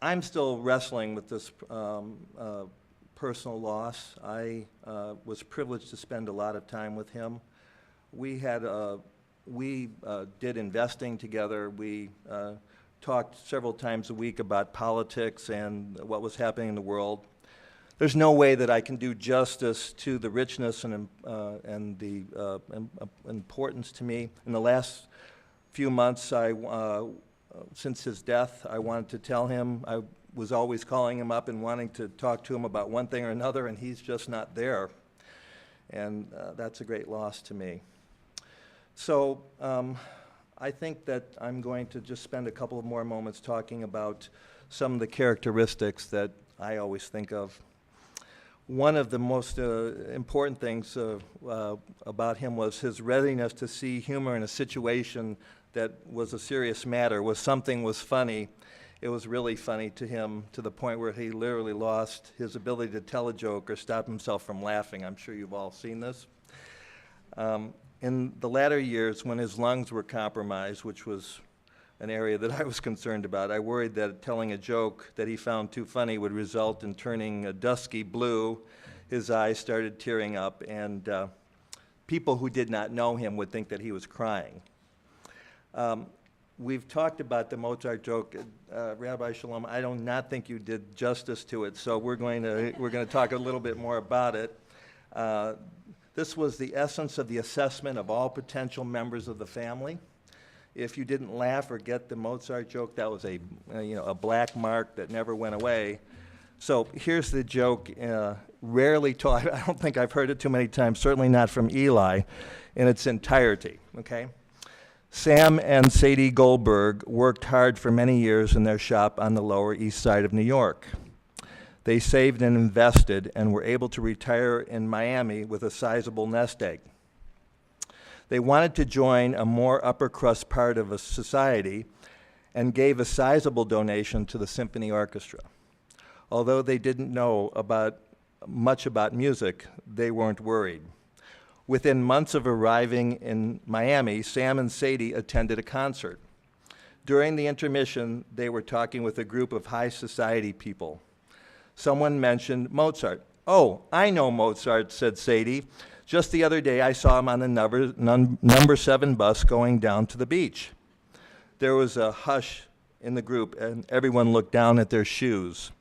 I'm still wrestling with this personal loss. I was privileged to spend a lot of time with him. We did investing together. We talked several times a week about politics and what was happening in the world. There's no way that I can do justice to the richness and the importance to me. In the last few months, since his death, I wanted to tell him. I was always calling him up and wanting to talk to him about one thing or another, and he's just not there. And that's a great loss to me. So I think that I'm going to just spend a couple of more moments talking about some of the characteristics that I always think of. One of the most important things about him was his readiness to see humor in a situation that was a serious matter. Something was funny, it was really funny to him, to the point where he literally lost his ability to tell a joke or stop himself from laughing. I'm sure you've all seen this. In the latter years, when his lungs were compromised, which was an area that I was concerned about, I worried that telling a joke that he found too funny would result in turning a dusky blue. His eyes started tearing up, and people who did not know him would think that he was crying. We've talked about the Mozart joke. Rabbi Shalom, I do not think you did justice to it, so we're going to talk a little bit more about it. This was the essence of the assessment of all potential members of the family. If you didn't laugh or get the Mozart joke, that was a black mark that never went away. So here's the joke, rarely told. I don't think I've heard it too many times, certainly not from Eli, in its entirety, okay? Sam and Sadie Goldberg worked hard for many years in their shop on the Lower East Side of New York. They saved and invested and were able to retire in Miami with a sizable nest egg. They wanted to join a more upper crust part of a society and gave a sizable donation to the symphony orchestra. Although they didn't know much about music, they weren't worried. Within months of arriving in Miami, Sam and Sadie attended a concert. During the intermission, they were talking with a group of high society people. Someone mentioned Mozart. "Oh, I know Mozart," said Sadie. "Just the other day, I saw him on the number 7 bus going down to the beach." There was a hush in the group, and everyone looked down at their shoes.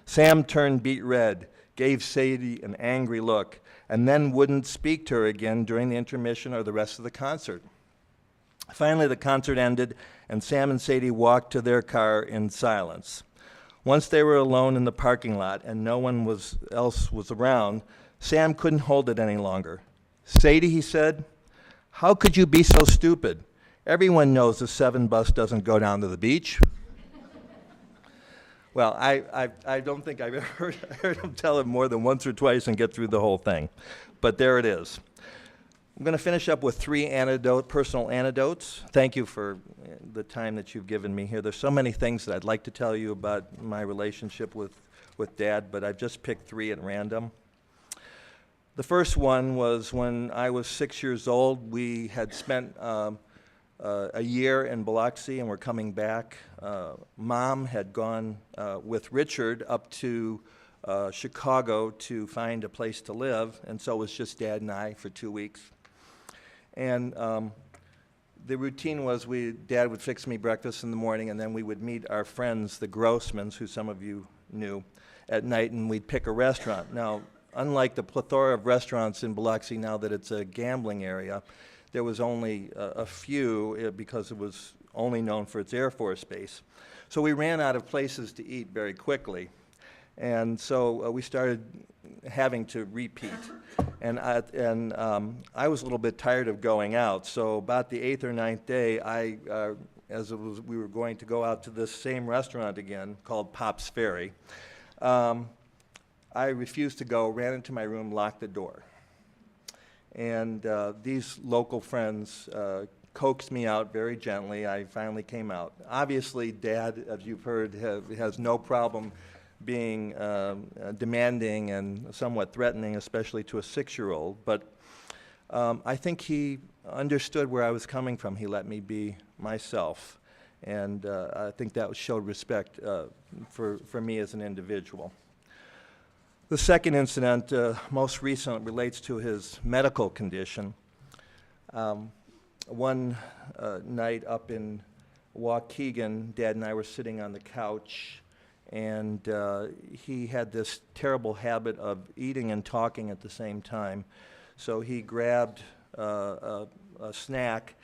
Sam turned beet red, gave Sadie an angry look, and then wouldn't speak to her again during the intermission or the rest of the concert. Finally, the concert ended, and Sam and Sadie walked to their car in silence. Once they were alone in the parking lot and no one else was around, Sam couldn't hold it any longer. "Sadie," he said, "how could you be so stupid? Everyone knows the 7 bus doesn't go down to the beach." Well, I don't think I've ever heard him tell it more than once or twice and get through the whole thing. But there it is. I'm going to finish up with 3 personal anecdotes. Thank you for the time that you've given me here. There's so many things that I'd like to tell you about my relationship with Dad, but I've just picked 3 at random. The first one was when I was 6 years old. We had spent a year in Biloxi and we're coming back. Mom had gone with Richard up to Chicago to find a place to live, and so it was just Dad and I for 2 weeks. And the routine was Dad would fix me breakfast in the morning, and then we would meet our friends, the Grossmans, who some of you knew, at night, and we'd pick a restaurant. Now, unlike the plethora of restaurants in Biloxi now that it's a gambling area, there was only a few because it was only known for its Air Force base. So we ran out of places to eat very quickly. And so we started having to repeat. And I was a little bit tired of going out. So about the 8th or 9th day, we were going to go out to this same restaurant again called Pop's Ferry. I refused to go, ran into my room, locked the door. And these local friends coaxed me out very gently. I finally came out. Obviously, Dad, as you've heard, has no problem being demanding and somewhat threatening, especially to a 6-year-old. But I think he understood where I was coming from. He let me be myself. And I think that showed respect for me as an individual. The second incident, most recent, relates to his medical condition. One night up in Waukegan, Dad and I were sitting on the couch, and he had this terrible habit of eating and talking at the same time. So he grabbed a snack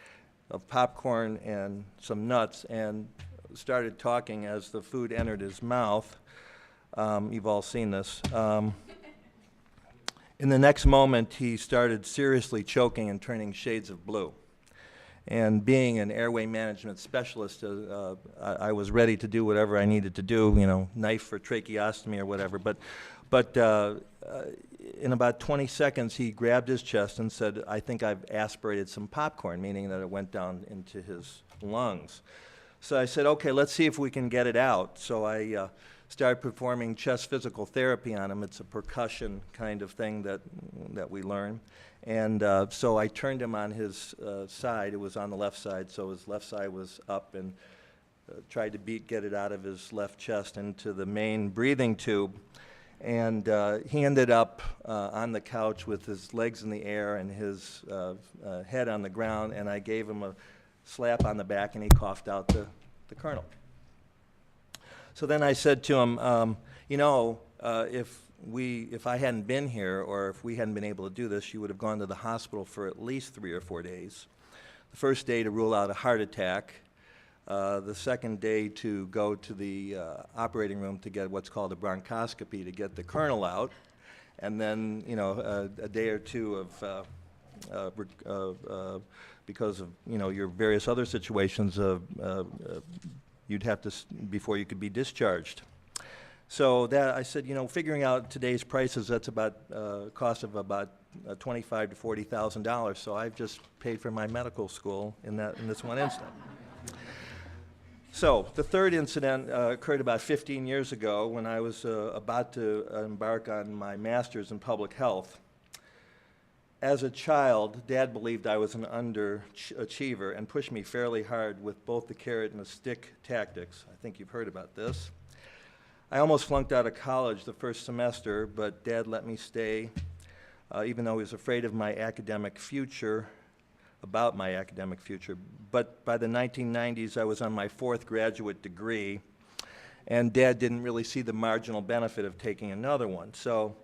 of popcorn and some nuts and started talking as the food entered his mouth. You've all seen this. In the next moment, he started seriously choking and turning shades of blue. And being an airway management specialist, I was ready to do whatever I needed to do, you know, knife for tracheostomy or whatever. But in about 20 seconds, he grabbed his chest and said, "I think I've aspirated some popcorn," meaning that it went down into his lungs. So I said, "Okay, let's see if we can get it out." So I started performing chest physical therapy on him. It's a percussion kind of thing that we learn. And so I turned him on his side. It was on the left side, so his left side was up, and tried to get it out of his left chest into the main breathing tube. And he ended up on the couch with his legs in the air and his head on the ground, and I gave him a slap on the back, and he coughed out the kernel. So then I said to him, you know, if I hadn't been here, or if we hadn't been able to do this, you would have gone to the hospital for at least 3 or 4 days. The first day to rule out a heart attack, the second day to go to the operating room to get what's called a bronchoscopy to get the kernel out, and then, you know, a day or two of because of, you know, your various other situations, you'd have to, before you could be discharged. So that, I said, you know, figuring out today's prices, that's about cost of about $25,000 to $40,000. So I've just paid for my medical school in this one incident. So the third incident occurred about 15 years ago when I was about to embark on my master's in public health. As a child, Dad believed I was an underachiever and pushed me fairly hard with both the carrot and the stick tactics. I think you've heard about this. I almost flunked out of college the first semester, but Dad let me stay, even though he was afraid of my academic future, about my academic future. But by the 1990s, I was on my 4th graduate degree, and Dad didn't really see the marginal benefit of taking another one. So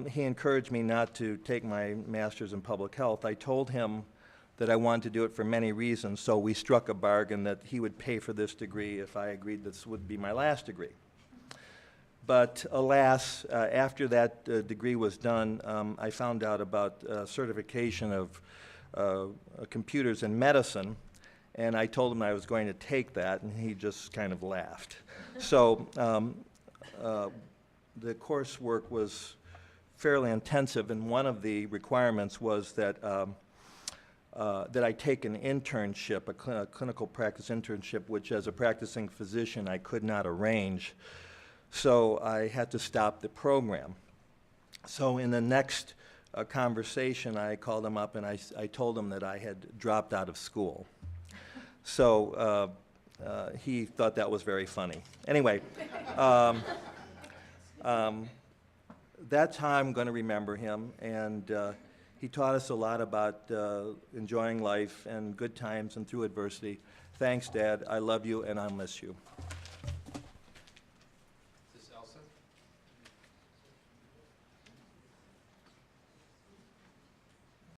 he encouraged me not to take my master's in public health. I told him that I wanted to do it for many reasons, so we struck a bargain that he would pay for this degree if I agreed this would be my last degree. But alas, after that degree was done, I found out about certification of computers in medicine, and I told him I was going to take that, and he just kind of laughed. So the coursework was fairly intensive, and one of the requirements was that that I take an internship, a clinical practice internship, which as a practicing physician I could not arrange. So I had to stop the program. So in the next conversation, I called him up and I told him that I had dropped out of school. So he thought that was very funny. Anyway, that's how I'm going to remember him, and he taught us a lot about enjoying life and good times and through adversity. Thanks, Dad. I love you, and I'll miss you.